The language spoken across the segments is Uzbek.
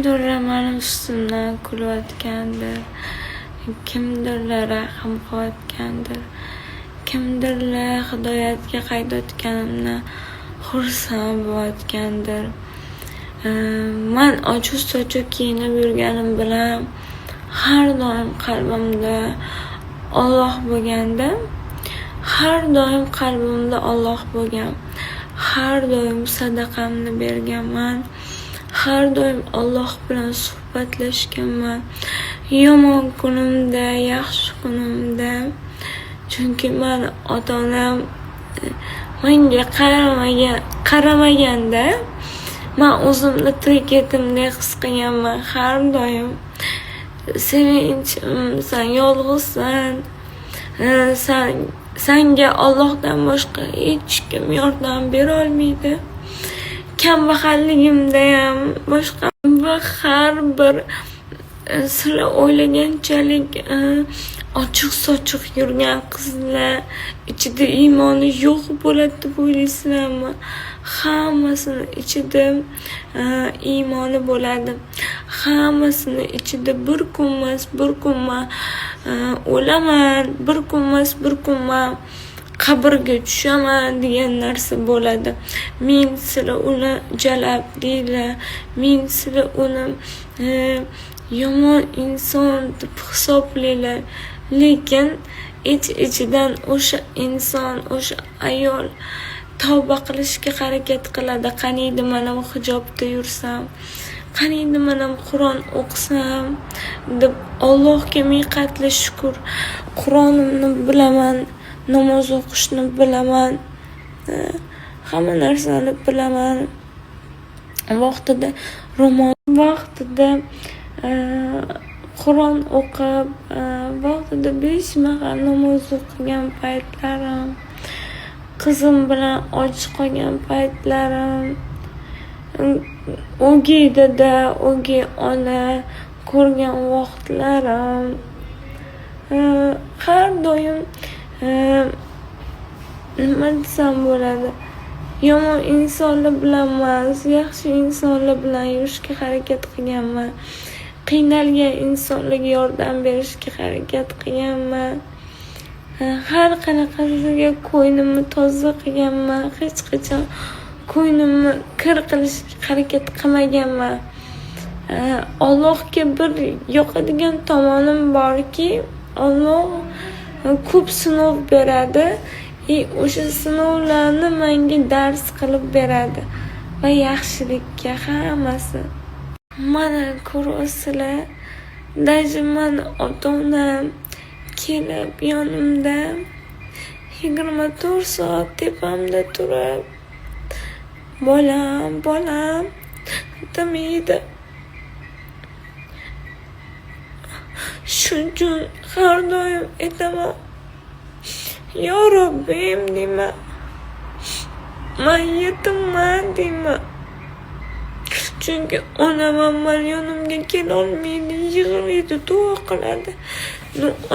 kimdirlar mani ustimdan kulayotgandir, kimdirlar rahm qilayotgandir, kimdirlar hidoyatga qaytayotganimdan xursand bo'layotgandir. Man ochiq-sochiq kiyinib yurganim bilan har doim qalbimda Alloh bo'lganda, har doim qalbimda Alloh bo'lgan. Har doim sadaqamni berganman. Har doim Alloh bilan suhbatlashganman. Yomon kunimda, yaxshi kunimda. Chunki men ota-onam menga qaramaganda, men o'zimni tirik etimdek his qilganman. Har doim sevinchim, sen yolg'izsan. Senga Allohdan boshqa hech kim yordam bera olmaydi. Kambag'alligimda ham boshqa va har bir sizlar o'ylaganchalik ochiq-sochiq yurgan qizlar ichida iymoni yo'q bo'ladi deb o'ylaysizlarmi? Hammasini ichida iymoni bo'ladi. Hammasini ichida bir kunmas, bir kunman o'laman, bir kunmas, bir kunman qabrga tushaman degan narsa bo'ladi. Men sizlar uni jalab deylar. Men sizlar uni yomon inson deb hisoblaylar. Lekin ichidan o'sha inson, o'sha ayol tavba qilishga harakat qiladi. Qaniydi men ham hijobda yursam, qaniydi men ham Qur'on o'qisam deb Allohga ming qatla shukr. Qur'onimni bilaman, namoz o'qishni bilaman, hamma narsani bilaman. Vaqtida vaqtida Qur'on o'qib, vaqtida 5 mahal namoz o'qigan paytlarim, qizim bilan och qolgan paytlarim, o'gay dada, o'gay ona ko'rgan vaqtlarim, har doim nima desam bo'ladi, yomon insonlar bilan emas, yaxshi insonlar bilan yurishga harakat qilganman. Qiynalgan insonlarga yordam berishga harakat qilganman. Har qanaqasiga ko'ynimni toza qilganman. Hech qachon ko'ynimni kir qilishga harakat qilmaganman. Allohga bir yoqadigan tomonim borki, Alloh ko'p sinov beradi. O'sha sinovlarni menga dars qilib beradi va yaxshilikka hammasi. Mana ko'rasizlar, даже meni ota-onam kelib yonimda 24 soat tepamda turib, bolam demaydi. Shuning uchun har doim aytaman, yo Robbim deyman, men yetimman deyman. Chunki onam men yonimga kelolmaydi, yig'laydi, duo qiladi.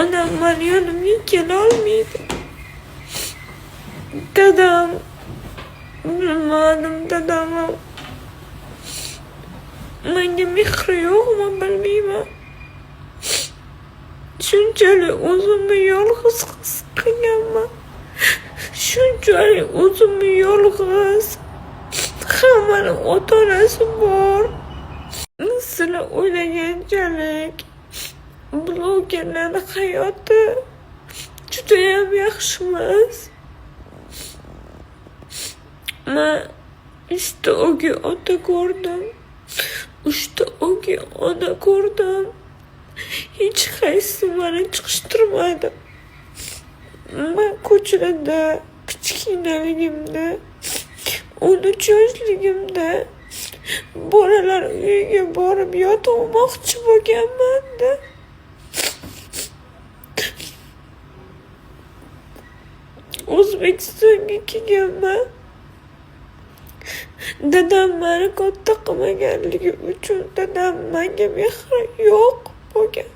Onam men yonimga kelolmaydi. Dadam, bilmadim, dadam menga mehri yo'qmi bilmayman. Shunchalik o'zimni yolg'iz his qilganman. Shunchalik o'zimni yolg'iz. Hammani ota-onasi bor. Sizlar o'ylaganchalik blogerlarning hayoti juda ham yaxshi emas. Men 3 ta o'gay ota ko'rdim. 3 ta o'gay ona ko'rdim. Hech qaysi meni chiqishtirmadi. Men ko'chalarda kichkinaligimda, 13 yoshligimda bolalar uyiga borib yotib olmoqchi bo'lganman-da. O'zbekistonga kelganman. Dadam meni katta qilmaganligi uchun dadam menga mehri yo'q bo'lgan.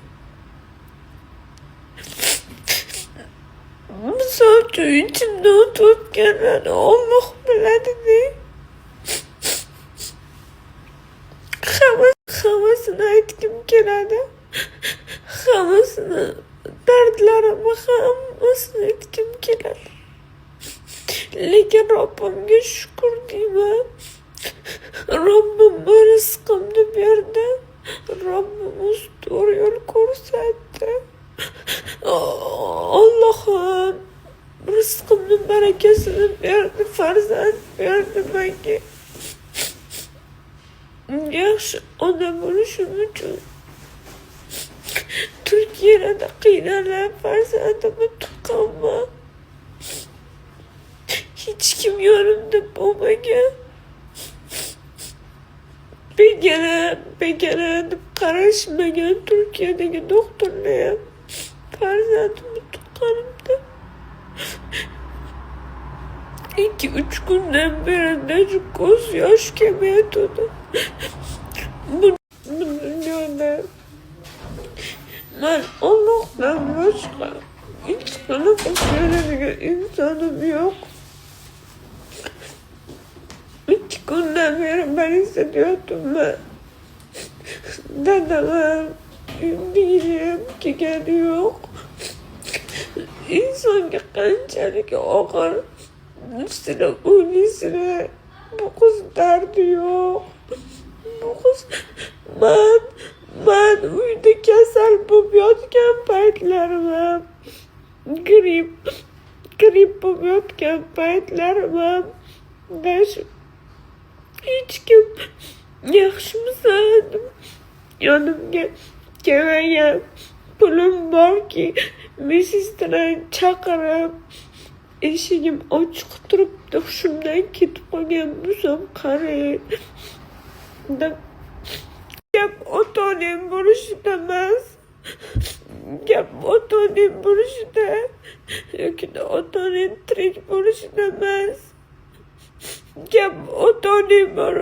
Misol uchun ichimdan o'tganlarni Alloh biladi-da. Hamma hammasini aytgim keladi. Hammasini, dardlarimni hammasini aytgim keladi. Lekin Robbimga shukr deyman. Robbim rizqimni berdi. Robbim ustuvor yo'l ko'rsatdi. Allohim rizqimni barakasini berdi, farzand berdi menga. Yaxshi ona bo'lishim uchun Turkiyada qiynalib farzandimni tuqqanman. Hech kim yonimda bo'lmagan. Begona deb qarashmagan Turkiyadagi doktorlar ham farzandimni tuqqanimda 2-3 kundan beri ko'z yosh kelmayotdi. Bu dunyoda men Allohdan boshqa hech qanaqa sevadigan insonim yo'q. 2 kundan beri ben hissediyotimman. Dadam, bilim kelgani yo'q. İnsonga qanchalik og'ir sizlar o'ylaysizlar, bu qiz dardi yo'q. Bu qiz man uyda kasal bo'lib yotgan paytlarim, gripp bo'lib yotgan paytlarim, hech kim yaxshimisan yonimga kelmagan. Pulim borki medsestrani chaqirib eshigim ochiq turibdi, hushimdan ketib qolgan bo'lsam qarang. Gap ota-onam bo'lishida emas, gap ota-onam bo'lishida yoki ota-onam tirik bo'lishida emas. Gap ota-onam bor.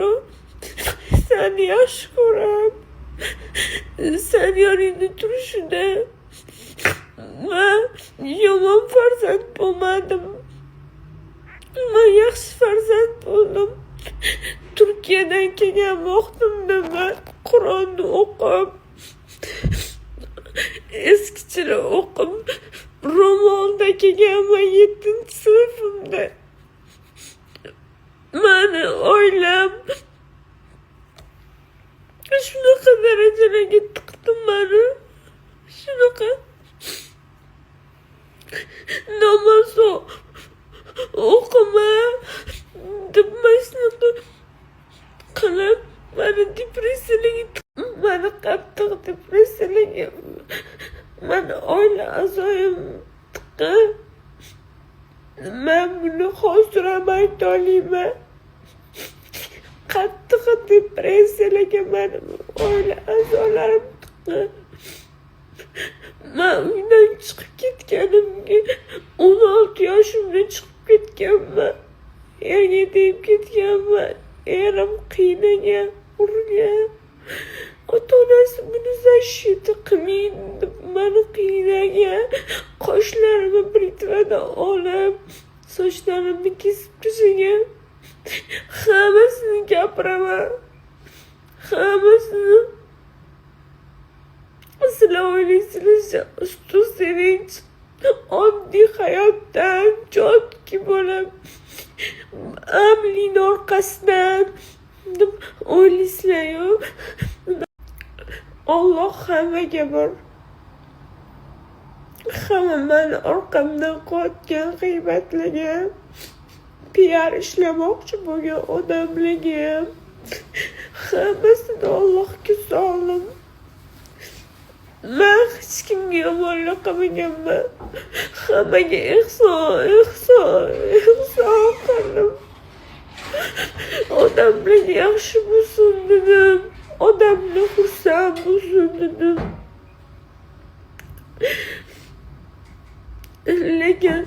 Seni yaxshi ko'rib, sen yoningda turishida men yomon farzand bo'lmadim. Men yaxshi farzand bo'ldim. Turkiyadan kelgan vaqtimda men Qur'onni o'qib, eskichalar o'qib, ro'molda kelganman 7-sinfimda. Meni oilam shunaqa darajalarga tiqdi meni. Shunaqa namoz o'qima deb shunaqa qilib meni depressiyaga, meni qattiq depressiyaga, meni oila a'zoyim tiqqan. Men buni hozir ham ayta olmayman. Qattiq depressiyaga meni oila a'zolarim tiqqan. Men uydan chiqib ketganimga 16 yoshimda chiqib ketganman. Erga tegib ketganman. Erim qiynagan, urgan. Ota-onasi buni защита qilmaydi deb meni qiynagan. Qoshlarimni britvadan olib, sochlarimni kesib tashlagan. Hammasini gapiraman. Hammasini. Sizlar o'ylaysizlar, ustu sevinch oddiy hayotdan jotki bo'lib, amlin orqasidan deb o'ylaysizlar-yu. Alloh hammaga bor. Hamma meni orqamdan qilayotgan g'iybatlarga, PR ishlamoqchi bo'lgan odamlarga hammasini Allohga soldim. Men hech kimga yomonlik qilmaganman. Hammaga ihson qildim. Odamlar yaxshi bo'lsin dedim. Odamlar xursand bo'lsin dedim. Lekin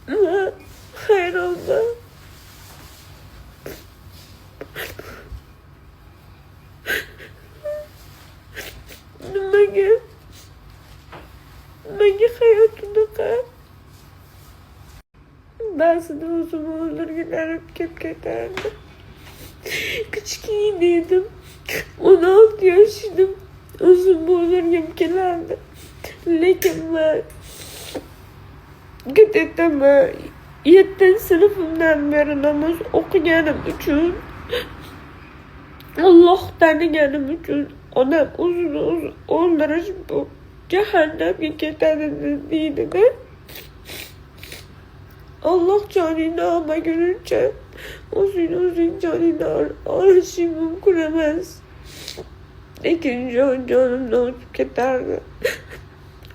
men hayronman. Nimaga hayot unaqa? Ba'zida o'zimni o'ldirgilarim kelib ketardi. kichkina edim. 16 yosh edim. Uzun bo'lgim kelardi. Lekin men ketetaman. 7-sinfimdan beri namoz o'qiganim uchun, Alloh taniganim uchun odam o'zini o'zi o'ldirish bu jahannamga ketadi deydi-da. Alloh joningni olmaguncha o'zing joningni olishing mumkin emas. Lekin jonimdan o'tib ketardi.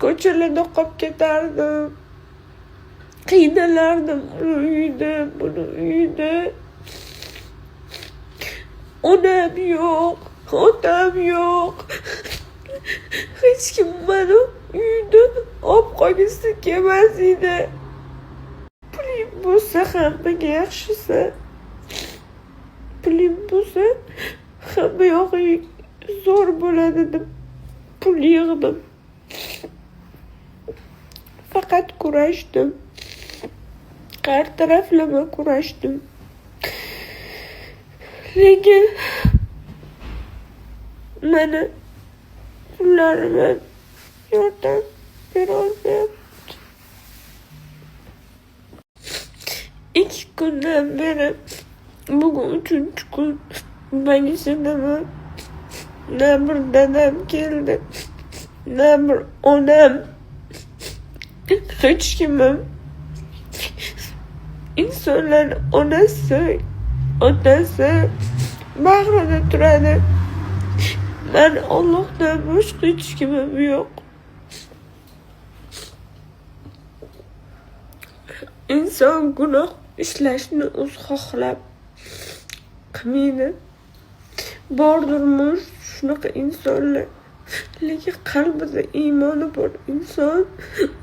Ko'chalarda qolib ketardim. Qiynalardim uni uyida, buni uyida. Onam yo'q, otam yo'q. Hech kim meni uyda olib qolgisi kelmas edi. Pulim bo'lsa hammaga yaxshisi. Pulim bo'lsa hamma yog'i zo'r bo'ladi deb pul yig'dim. Faqat kurashdim. Har taraflama kurashdim. Lekin mana pullarimga yordam berolmayapti. 2 kundan beri, bugun 3-chi kun bagishdaman. Na bir dadam keldi, na bir onam, hech kimim. İnsanlar onasi, otasi bag'rida turadi. Men Allohdan boshqa hech kimim yo'q. İnson gunoh ishlashni o'zi xohlab qilmaydi. Bordurmish shunaqa insonlar. Lekin qalbida iymoni bor inson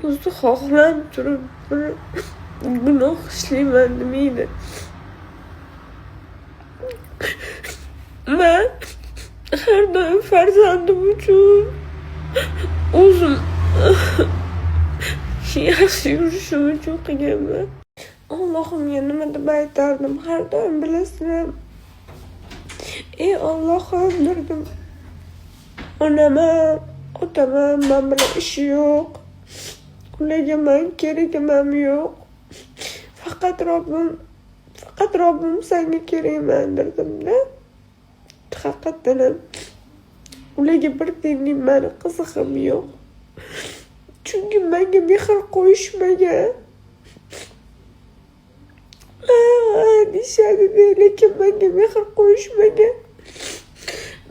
o'zi xohlab turib bir gunoh ishlayman demaydi. Men har doim farzandim uchun o'zim yaxshi yurishim uchun qilganman. Allohimga nima deb aytardim har doim bilasizlar. Ey Allohim derdim. Onama, otama men bilan ishi yo'q. Ularga men keragim ham yo'q. Faqat Robbim senga kerakman derdim-da. Haqiqatan ularga bir tiyinlik meni qizig'im yo'q. Chunki menga mehr qo'yishmagan. Deyishadi, lekin menga mehr qo'yishmagan.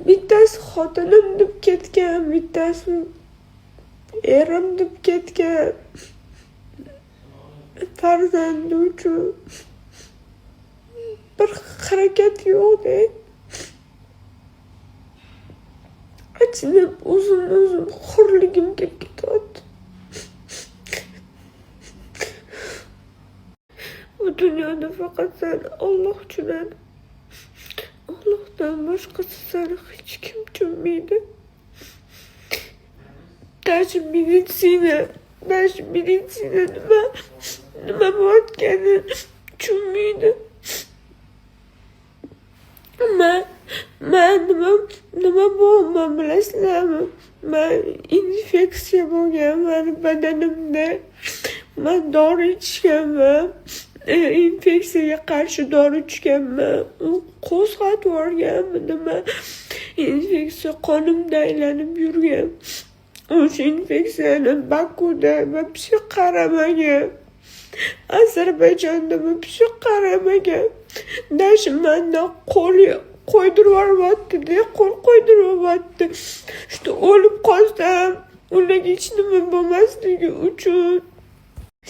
Bittasi xotinim deb ketgan, bittasi erim deb ketgan. Farzandi uchun bir harakat yo'q-da. Achinib o'zim xurligim kelib ketyapti. Bu dunyoda faqat sen Alloh tushunadi. Allohdan boshqasi seni hech kim tushunmaydi. Даже meditsina nima bo'layotganini tushunmaydi. Men nima bo'laman bilasizlarmi? Men infeksiya bo'lgan meni badanimda. Men dori ichganman. Infeksiyaga qarshi dori ichganman. U qo'zg'atib yuborganmi nima? Infeksiya qonimda aylanib yurgan. O'sha infeksiyani Bakuda va qaramagan. Ozarbayjonda va qaramagan. Dashi mendan qo'l qo'ydirib yuboryapti-da, qo'l qo'ydirib yuboryapti. Işte o'lib qolsam, ularga hech nima bo'lmasligi uchun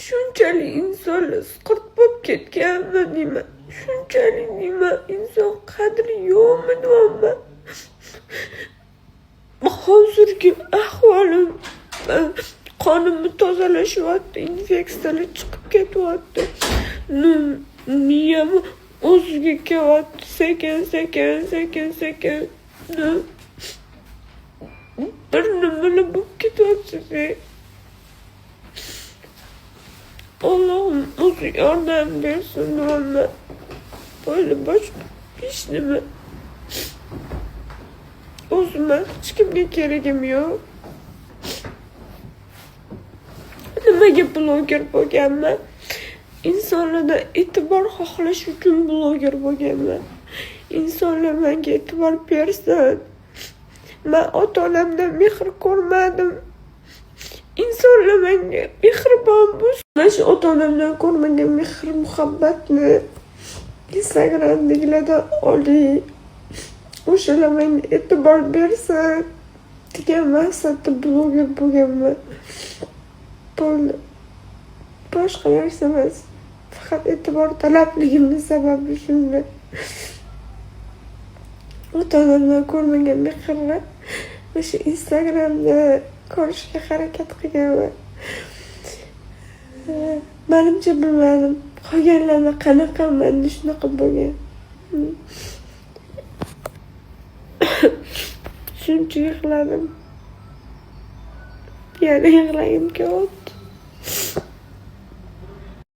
shunchalik insonlar siqirt bo'lib ketganmi deyman. Shunchalik nima inson qadri yo'qmi deyman. Hozirgi ahvolim, qonimni tozalashyapti, infeksiyalar chiqib ketyapti. Miyam o'ziga kelyapti, sekin. Bir nimalar bo'lib ketyapti. Allohim o'zi yordam bersin deyman. Böyle boshqa hech nima. O'zimga hech kimga keragim yo'q. Nimaga bloger bo'lganman? İnsanlardan e'tibor xohlash uchun bloger bo'lganman. İnsanlar menga e'tibor bersin. Men ota-onamdan mehr ko'rmadim. İnsanlar menga mehribon bo'lsin. Men shu ota-onamdan ko'rmagan mehr muhabbatni Instagramdagilardan olay. O'shalar menga e'tibor bersin degan maqsadda bloger bo'lganman. Bo'ldi. Boshqa narsa emas. Faqat e'tibor talabligimning sababi shunday. Ota-onamdan ko'rmagan mehrni o'sha Instagramda ko'rishga harakat qilganman. Menimcha bilmadim. Qolganlarni qanaqa menda shunaqa bo'lgan. Shuncha yig'ladim. Yana yig'lagim kelyapti.